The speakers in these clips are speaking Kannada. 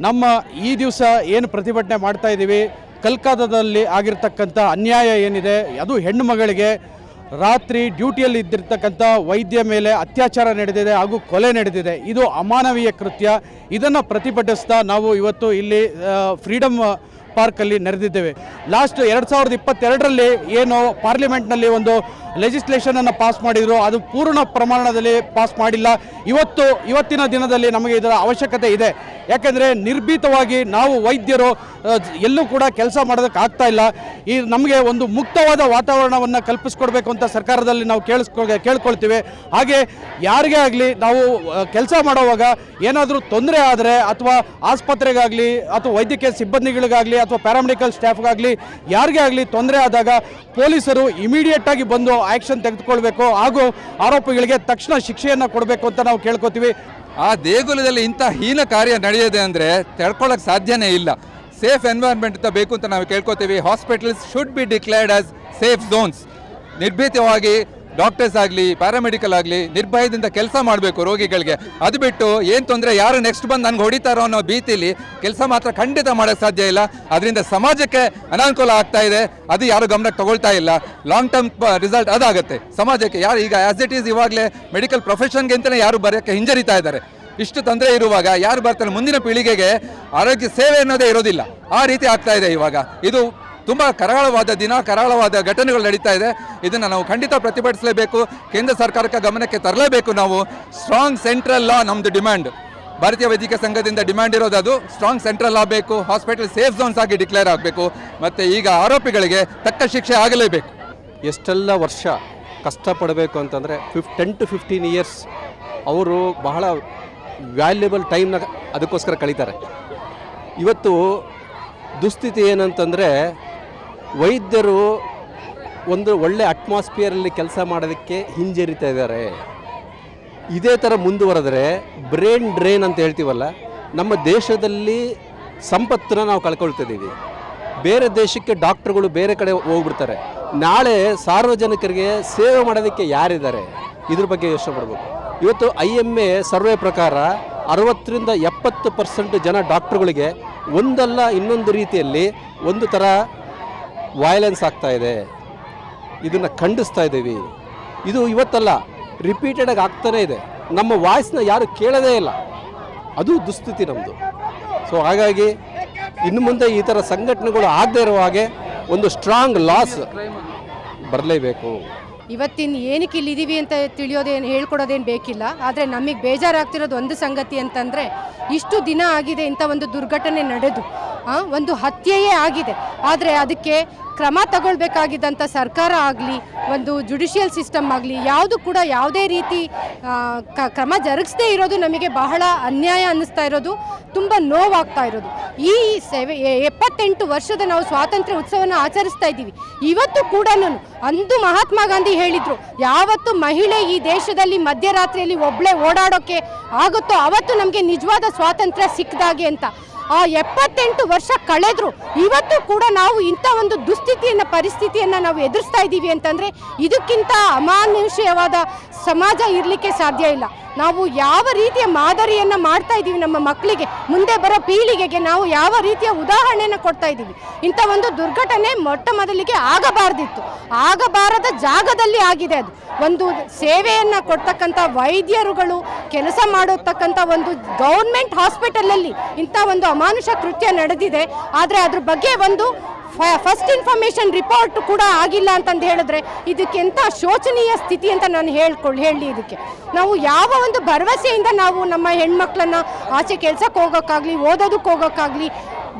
ನಮ್ಮ ಈ ದಿವಸ ಏನು ಪ್ರತಿಭಟನೆ ಮಾಡ್ತಾ ಇದ್ದೀವಿ, ಕಲ್ಕತ್ತಾದಲ್ಲಿ ಆಗಿರ್ತಕ್ಕಂಥ ಅನ್ಯಾಯ ಏನಿದೆ, ಅದು ಹೆಣ್ಣು ಮಗಳಿಗೆ ರಾತ್ರಿ ಡ್ಯೂಟಿಯಲ್ಲಿ ಇದ್ದಿರ್ತಕ್ಕಂಥ ವೈದ್ಯ ಮೇಲೆ ಅತ್ಯಾಚಾರ ನಡೆದಿದೆ ಹಾಗೂ ಕೊಲೆ ನಡೆದಿದೆ. ಇದು ಅಮಾನವೀಯ ಕೃತ್ಯ. ಇದನ್ನು ಪ್ರತಿಭಟಿಸ್ತಾ ನಾವು ಇವತ್ತು ಇಲ್ಲಿ ಫ್ರೀಡಮ್ ಪಾರ್ಕಲ್ಲಿ ನೆರೆದಿದ್ದೇವೆ. ಲಾಸ್ಟ್ 2022ರಲ್ಲಿ ಏನು ಪಾರ್ಲಿಮೆಂಟ್ನಲ್ಲಿ ಒಂದು ಲೆಜಿಸ್ಲೇಷನನ್ನು ಪಾಸ್ ಮಾಡಿದರು, ಅದು ಪೂರ್ಣ ಪ್ರಮಾಣದಲ್ಲಿ ಪಾಸ್ ಮಾಡಿಲ್ಲ. ಇವತ್ತಿನ ದಿನದಲ್ಲಿ ನಮಗೆ ಇದರ ಅವಶ್ಯಕತೆ ಇದೆ. ಯಾಕೆಂದರೆ ನಿರ್ಭೀತವಾಗಿ ನಾವು ವೈದ್ಯರು ಎಲ್ಲೂ ಕೂಡ ಕೆಲಸ ಮಾಡೋದಕ್ಕಾಗ್ತಾ ಇಲ್ಲ. ಈ ನಮಗೆ ಒಂದು ಮುಕ್ತವಾದ ವಾತಾವರಣವನ್ನು ಕಲ್ಪಿಸ್ಕೊಡ್ಬೇಕು ಅಂತ ಸರ್ಕಾರದಲ್ಲಿ ನಾವು ಕೇಳ್ಕೊಳ್ತೀವಿ. ಹಾಗೆ ಯಾರಿಗೇ ಆಗಲಿ ನಾವು ಕೆಲಸ ಮಾಡುವಾಗ ಏನಾದರೂ ತೊಂದರೆ ಆದರೆ ಅಥವಾ ಆಸ್ಪತ್ರೆಗಾಗಲಿ ಅಥವಾ ವೈದ್ಯಕೀಯ ಸಿಬ್ಬಂದಿಗಳಿಗಾಗಲಿ ಅಥವಾ ಪ್ಯಾರಾಮೆಡಿಕಲ್ ಸ್ಟಾಫ್ಗಾಗಲಿ ಯಾರಿಗೇ ಆಗಲಿ ತೊಂದರೆ ಆದಾಗ ಪೊಲೀಸರು ಇಮಿಡಿಯೇಟಾಗಿ ಬಂದು ಆ್ಯಕ್ಷನ್ ತೆಗೆದುಕೊಳ್ಬೇಕು ಹಾಗೂ ಆರೋಪಿಗಳಿಗೆ ತಕ್ಷಣ ಶಿಕ್ಷೆಯನ್ನು ಕೊಡಬೇಕು ಅಂತ ನಾವು ಕೇಳ್ಕೊತೀವಿ. ಆ ದೇಗುಲದಲ್ಲಿ ಇಂಥ ಹೀನ ಕಾರ್ಯ ನಡೆಯದೆ ಅಂದರೆ ತಡ್ಕೊಳ್ಳೋಕೆ ಸಾಧ್ಯನೇ ಇಲ್ಲ. ಸೇಫ್ ಎನ್ವೈರ್ಮೆಂಟ್ ಅಂತ ಬೇಕು ಅಂತ ನಾವು ಕೇಳ್ಕೊತೀವಿ. Hospitals should be declared as safe zones. ನಿರ್ಭೀತವಾಗಿ ಡಾಕ್ಟರ್ಸ್ ಆಗಲಿ ಪ್ಯಾರಾಮೆಡಿಕಲ್ ಆಗಲಿ ನಿರ್ಭಯದಿಂದ ಕೆಲಸ ಮಾಡಬೇಕು ರೋಗಿಗಳಿಗೆ. ಅದು ಬಿಟ್ಟು ಏನು ತೊಂದರೆ, ಯಾರು ನೆಕ್ಸ್ಟ್ ಬಂದು ನನಗೆ ಹೊಡಿತಾರೋ ಅನ್ನೋ ಭೀತಿಲಿ ಕೆಲಸ ಮಾತ್ರ ಖಂಡಿತ ಮಾಡೋಕ್ಕೆ ಸಾಧ್ಯ ಇಲ್ಲ. ಅದರಿಂದ ಸಮಾಜಕ್ಕೆ ಅನಾನುಕೂಲ ಆಗ್ತಾ ಇದೆ, ಅದು ಯಾರು ಗಮನಕ್ಕೆ ತಗೊಳ್ತಾ ಇಲ್ಲ. ಲಾಂಗ್ ಟರ್ಮ್ ರಿಸಲ್ಟ್ ಅದಾಗುತ್ತೆ ಸಮಾಜಕ್ಕೆ. ಯಾರು ಈಗ ಆ್ಯಸ್ ಇಟ್ ಈಸ್ ಇವಾಗಲೇ ಮೆಡಿಕಲ್ ಪ್ರೊಫೆಷನ್ಗೆ ಅಂತಲೇ ಯಾರು ಬರೋಕ್ಕೆ ಹಿಂಜರಿತಾ ಇದ್ದಾರೆ. ಇಷ್ಟು ತೊಂದರೆ ಇರುವಾಗ ಯಾರು ಬರ್ತಾರೆ, ಮುಂದಿನ ಪೀಳಿಗೆಗೆ ಆರೋಗ್ಯ ಸೇವೆ ಅನ್ನೋದೇ ಇರೋದಿಲ್ಲ. ಆ ರೀತಿ ಆಗ್ತಾ ಇದೆ ಇವಾಗ. ಇದು ತುಂಬ ಕರಾಳವಾದ ದಿನ, ಕರಾಳವಾದ ಘಟನೆಗಳು ನಡೀತಾ ಇದೆ. ಇದನ್ನು ನಾವು ಖಂಡಿತ ಪ್ರತಿಭಟಿಸಲೇಬೇಕು. ಕೇಂದ್ರ ಸರ್ಕಾರಕ್ಕೆ ಗಮನಕ್ಕೆ ತರಲೇಬೇಕು. ನಾವು ಸ್ಟ್ರಾಂಗ್ ಸೆಂಟ್ರಲ್ ಲಾ ನಮ್ಮದು ಡಿಮ್ಯಾಂಡ್. ಭಾರತೀಯ ವೈದ್ಯಕೀಯ ಸಂಘದಿಂದ ಡಿಮ್ಯಾಂಡ್ ಇರೋದು ಅದು. ಸ್ಟ್ರಾಂಗ್ ಸೆಂಟ್ರಲ್ ಲಾ ಬೇಕು, ಹಾಸ್ಪಿಟಲ್ ಸೇಫ್ ಝೋನ್ಸ್ ಆಗಿ ಡಿಕ್ಲೇರ್ ಆಗಬೇಕು, ಮತ್ತು ಈಗ ಆರೋಪಿಗಳಿಗೆ ತಕ್ಕ ಶಿಕ್ಷೆ ಆಗಲೇಬೇಕು. ಎಷ್ಟೆಲ್ಲ ವರ್ಷ ಕಷ್ಟಪಡಬೇಕು ಅಂತಂದರೆ 10 to 15 ಇಯರ್ಸ್ ಅವರು ಬಹಳ ವ್ಯಾಲ್ಯೂಬಲ್ ಟೈಮ್ನ ಅದಕ್ಕೋಸ್ಕರ ಕಳೀತಾರೆ. ಇವತ್ತು ದುಸ್ಥಿತಿ ಏನಂತಂದರೆ ವೈದ್ಯರು ಒಂದು ಒಳ್ಳೆ ಅಟ್ಮಾಸ್ಫಿಯರಲ್ಲಿ ಕೆಲಸ ಮಾಡೋದಕ್ಕೆ ಹಿಂಜರಿತಾ ಇದ್ದಾರೆ. ಇದೇ ಥರ ಮುಂದುವರೆದರೆ ಬ್ರೈನ್ ಡ್ರೈನ್ ಅಂತ ಹೇಳ್ತೀವಲ್ಲ, ನಮ್ಮ ದೇಶದಲ್ಲಿ ಸಂಪತ್ತನ್ನು ನಾವು ಕಳ್ಕೊಳ್ತಿದ್ದೀವಿ. ಬೇರೆ ದೇಶಕ್ಕೆ ಡಾಕ್ಟ್ರುಗಳು ಬೇರೆ ಕಡೆ ಹೋಗ್ಬಿಡ್ತಾರೆ. ನಾಳೆ ಸಾರ್ವಜನಿಕರಿಗೆ ಸೇವೆ ಮಾಡೋದಕ್ಕೆ ಯಾರಿದ್ದಾರೆ, ಇದ್ರ ಬಗ್ಗೆ ಯೋಚನೆ ಮಾಡಬೇಕು. ಇವತ್ತು IMA ಸರ್ವೆ ಪ್ರಕಾರ 60-70% ಜನ ಡಾಕ್ಟ್ರುಗಳಿಗೆ ಒಂದಲ್ಲ ಇನ್ನೊಂದು ರೀತಿಯಲ್ಲಿ ಒಂದು ಥರ ವೈಲೆನ್ಸ್ ಆಗ್ತಾ ಇದೆ. ಇದನ್ನು ಖಂಡಿಸ್ತಾ ಇದ್ದೀವಿ. ಇದು ಇವತ್ತಲ್ಲ, ರಿಪೀಟೆಡಾಗಿ ಆಗ್ತಾನೇ ಇದೆ. ನಮ್ಮ ವಾಯ್ಸ್ನ ಯಾರು ಕೇಳೋದೇ ಇಲ್ಲ. ಅದು ದುಸ್ಥಿತಿ ನಮ್ಮದು. ಸೊ ಹಾಗಾಗಿ ಇನ್ನು ಮುಂದೆ ಈ ಥರ ಸಂಘಟನೆಗಳು ಆಗದೇ ಇರುವ ಹಾಗೆ ಒಂದು ಸ್ಟ್ರಾಂಗ್ ಲಾಸ್ ಬರಲೇಬೇಕು. ಇವತ್ತಿನ ಏನಕ್ಕೆ ಇಲ್ಲಿದ್ದೀವಿ ಅಂತ ತಿಳಿಯೋದೇನು ಹೇಳ್ಕೊಡೋದೇನು ಬೇಕಿಲ್ಲ. ಆದರೆ ನಮಗೆ ಬೇಜಾರಾಗ್ತಿರೋದು ಒಂದು ಸಂಗತಿ ಅಂತಂದರೆ, ಇಷ್ಟು ದಿನ ಆಗಿದೆ ಇಂಥ ಒಂದು ದುರ್ಘಟನೆ ನಡೆದು, ಒಂದು ಹತ್ಯೆಯೇ ಆಗಿದೆ. ಆದರೆ ಅದಕ್ಕೆ ಕ್ರಮ ತಗೊಳ್ಬೇಕಾಗಿದ್ದಂಥ ಸರ್ಕಾರ ಆಗಲಿ, ಒಂದು ಜುಡಿಷಿಯಲ್ ಸಿಸ್ಟಮ್ ಆಗಲಿ, ಯಾವುದು ಕೂಡ ಯಾವುದೇ ರೀತಿ ಕ್ರಮ ಜರುಗಿಸದೇ ಇರೋದು ನಮಗೆ ಬಹಳ ಅನ್ಯಾಯ ಅನ್ನಿಸ್ತಾ ಇರೋದು, ತುಂಬ ನೋವಾಗ್ತಾ ಇರೋದು. ಈ 78 ವರ್ಷದ ನಾವು ಸ್ವಾತಂತ್ರ್ಯ ಉತ್ಸವನ ಆಚರಿಸ್ತಾ ಇದ್ದೀವಿ. ಇವತ್ತು ಕೂಡ ಅಂದು ಮಹಾತ್ಮ ಗಾಂಧಿ ಹೇಳಿದರು, ಯಾವತ್ತು ಮಹಿಳೆ ಈ ದೇಶದಲ್ಲಿ ಮಧ್ಯರಾತ್ರಿಯಲ್ಲಿ ಒಬ್ಬಳೇ ಓಡಾಡೋಕ್ಕೆ ಆಗುತ್ತೋ ಅವತ್ತು ನಮಗೆ ನಿಜವಾದ ಸ್ವಾತಂತ್ರ್ಯ ಸಿಕ್ಕದಾಗೆ ಅಂತ. ಆ 78 ವರ್ಷ ಕಳೆದ್ರು ಇವತ್ತು ಕೂಡ ನಾವು ಇಂಥ ಒಂದು ಪರಿಸ್ಥಿತಿಯನ್ನು ನಾವು ಎದುರಿಸ್ತಾ ಇದ್ದೀವಿ ಅಂತಂದರೆ ಇದಕ್ಕಿಂತ ಅಮಾನುಷ್ಯವಾದ ಸಮಾಜ ಇರಲಿಕ್ಕೆ ಸಾಧ್ಯ ಇಲ್ಲ. ನಾವು ಯಾವ ರೀತಿಯ ಮಾದರಿಯನ್ನು ಮಾಡ್ತಾ ಇದ್ದೀವಿ ನಮ್ಮ ಮಕ್ಕಳಿಗೆ, ಮುಂದೆ ಬರೋ ಪೀಳಿಗೆಗೆ ನಾವು ಯಾವ ರೀತಿಯ ಉದಾಹರಣೆಯನ್ನು ಕೊಡ್ತಾ ಇದ್ದೀವಿ. ಇಂಥ ಒಂದು ದುರ್ಘಟನೆ ಮೊಟ್ಟ ಮೊದಲಿಗೆ ಆಗಬಾರ್ದಿತ್ತು, ಆಗಬಾರದ ಜಾಗದಲ್ಲಿ ಆಗಿದೆ. ಅದು ಒಂದು ಸೇವೆಯನ್ನು ಕೊಡ್ತಕ್ಕಂಥ ವೈದ್ಯರುಗಳು ಕೆಲಸ ಮಾಡತಕ್ಕಂಥ ಒಂದು ಗೌರ್ಮೆಂಟ್ ಹಾಸ್ಪಿಟಲಲ್ಲಿ ಇಂಥ ಒಂದು ಅಮಾನುಷ ಕೃತ್ಯ ನಡೆದಿದೆ. ಆದರೆ ಅದ್ರ ಬಗ್ಗೆ ಒಂದು ಫಸ್ಟ್ ಇನ್ಫಾರ್ಮೇಷನ್ ರಿಪೋರ್ಟ್ ಕೂಡ ಆಗಿಲ್ಲ ಅಂತಂದು ಹೇಳಿದ್ರೆ ಇದಕ್ಕೆಂಥ ಶೋಚನೀಯ ಸ್ಥಿತಿ ಅಂತ ನಾನು ಹೇಳಿ ಇದಕ್ಕೆ ನಾವು ಯಾವ ಒಂದು ಭರವಸೆಯಿಂದ ನಾವು ನಮ್ಮ ಹೆಣ್ಮಕ್ಳನ್ನ ಆಚೆ ಕೆಲಸಕ್ಕೆ ಹೋಗೋಕ್ಕಾಗಲಿ, ಓದೋದಕ್ಕೆ ಹೋಗೋಕ್ಕಾಗಲಿ,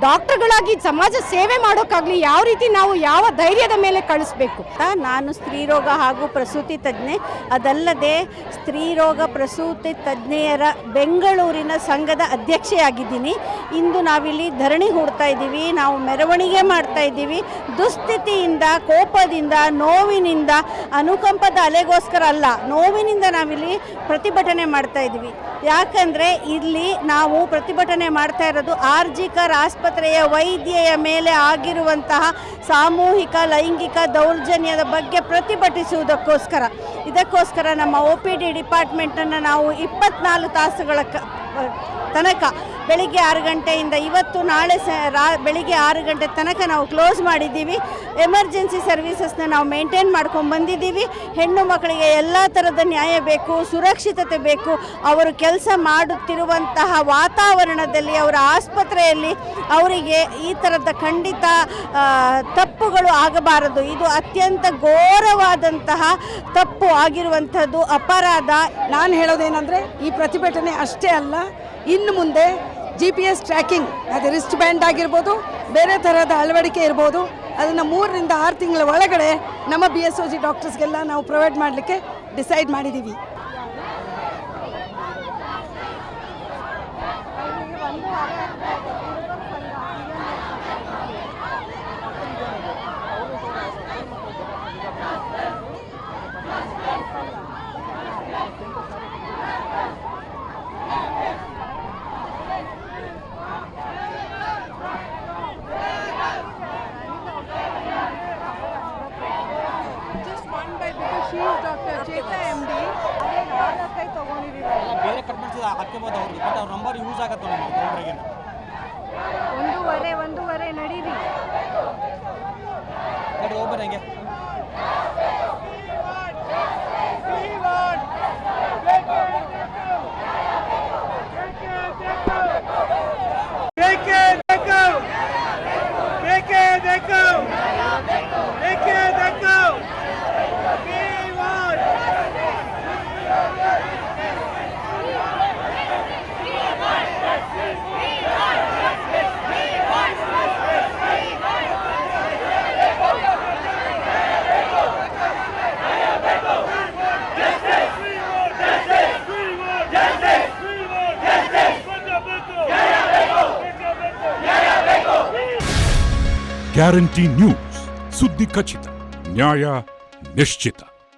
ಡಾಕ್ಟರ್ಗಳಾಗಿ ಸಮಾಜ ಸೇವೆ ಮಾಡೋಕ್ಕಾಗಲಿ ಯಾವ ರೀತಿ ನಾವು ಯಾವ ಧೈರ್ಯದ ಮೇಲೆ ಕಳಿಸ್ಬೇಕು? ನಾನು ಸ್ತ್ರೀರೋಗ ಹಾಗೂ ಪ್ರಸೂತಿ ತಜ್ಞೆ, ಅದಲ್ಲದೆ ಸ್ತ್ರೀರೋಗ ಪ್ರಸೂತಿ ತಜ್ಞೆಯರ ಬೆಂಗಳೂರಿನ ಸಂಘದ ಅಧ್ಯಕ್ಷೆಯಾಗಿದ್ದೀನಿ. ಇಂದು ನಾವಿಲ್ಲಿ ಧರಣಿ ಹೂಡ್ತಾ ಇದ್ದೀವಿ, ನಾವು ಮೆರವಣಿಗೆ ಮಾಡ್ತಾ ಇದ್ದೀವಿ. ದುಸ್ಥಿತಿಯಿಂದ, ಕೋಪದಿಂದ, ನೋವಿನಿಂದ, ಅನುಕಂಪದ ಅಲೆಗೋಸ್ಕರ ಅಲ್ಲ, ನೋವಿನಿಂದ ನಾವಿಲ್ಲಿ ಪ್ರತಿಭಟನೆ ಮಾಡ್ತಾ ಇದ್ದೀವಿ. ಯಾಕಂದರೆ ಇಲ್ಲಿ ನಾವು ಪ್ರತಿಭಟನೆ ಮಾಡ್ತಾ ಇರೋದು ಆರ್ಜಿಕರ್ ಆಸ್ಪತ್ರೆಯ ವೈದ್ಯೆಯ ಮೇಲೆ ಆಗಿರುವಂತಹ ಸಾಮೂಹಿಕ ಲೈಂಗಿಕ ದೌರ್ಜನ್ಯದ ಬಗ್ಗೆ ಪ್ರತಿಭಟಿಸುವುದಕ್ಕೋಸ್ಕರ. ಇದಕ್ಕೋಸ್ಕರ ನಮ್ಮ OPD ಡಿಪಾರ್ಟ್ಮೆಂಟನ್ನು ನಾವು 24 ತಾಸುಗಳ ತನಕ ಬೆಳಿಗ್ಗೆ 6 ಗಂಟೆಯಿಂದ ಇವತ್ತು ನಾಳೆ ಬೆಳಿಗ್ಗೆ 6 ಗಂಟೆ ತನಕ ನಾವು ಕ್ಲೋಸ್ ಮಾಡಿದ್ದೀವಿ. ಎಮರ್ಜೆನ್ಸಿ ಸರ್ವಿಸಸ್ನ ನಾವು ಮೇಂಟೈನ್ ಮಾಡ್ಕೊಂಡು ಬಂದಿದ್ದೀವಿ. ಹೆಣ್ಣು ಮಕ್ಕಳಿಗೆ ಎಲ್ಲ ಥರದ ನ್ಯಾಯ ಬೇಕು, ಸುರಕ್ಷಿತತೆ ಬೇಕು. ಅವರು ಕೆಲಸ ಮಾಡುತ್ತಿರುವಂತಹ ವಾತಾವರಣದಲ್ಲಿ, ಅವರ ಆಸ್ಪತ್ರೆಯಲ್ಲಿ ಅವರಿಗೆ ಈ ಥರದ ಖಂಡಿತ ತಪ್ಪುಗಳು ಆಗಬಾರದು. ಇದು ಅತ್ಯಂತ ಘೋರವಾದಂತಹ ತಪ್ಪು ಆಗಿರುವಂಥದ್ದು, ಅಪರಾಧ. ನಾನು ಹೇಳೋದೇನೆಂದರೆ, ಈ ಪ್ರತಿಭಟನೆ ಅಷ್ಟೇ ಅಲ್ಲ, ಇನ್ನು ಮುಂದೆ GPS ಟ್ರ್ಯಾಕಿಂಗ್, ಅದು ರಿಸ್ಟ್ ಬ್ಯಾಂಡ್ ಆಗಿರ್ಬೋದು, ಬೇರೆ ಥರದ ಅಳವಡಿಕೆ ಇರ್ಬೋದು, ಅದನ್ನು 3 ರಿಂದ 6 ತಿಂಗಳ ಒಳಗಡೆ ನಮ್ಮ BSOG ಡಾಕ್ಟರ್ಸ್ಗೆಲ್ಲ ನಾವು ಪ್ರೊವೈಡ್ ಮಾಡಲಿಕ್ಕೆ ಡಿಸೈಡ್ ಮಾಡಿದ್ದೀವಿ. ಬೇರೆ ಕಟ್ ಮಾಡಿಸಿದ ಹಾಕ್ಯಬೋದು ಅವ್ರಿಗೆ, ಬಟ್ ಅವ್ರ ನಂಬರ್ ಯೂಸ್ ಆಗತ್ತೆ ನಮಗೆ ಗೌಡ್ರಿಗೆ. 1:30 ನಡೀರಿ ಗಾಡಿ ಹೋಗ್ಬರ ಹಂಗೆ. ಗ್ಯಾರಂಟಿ ನ್ಯೂಸ್, ಸುದ್ದಿ ಖಚಿತ, ನ್ಯಾಯ ನಿಶ್ಚಿತ.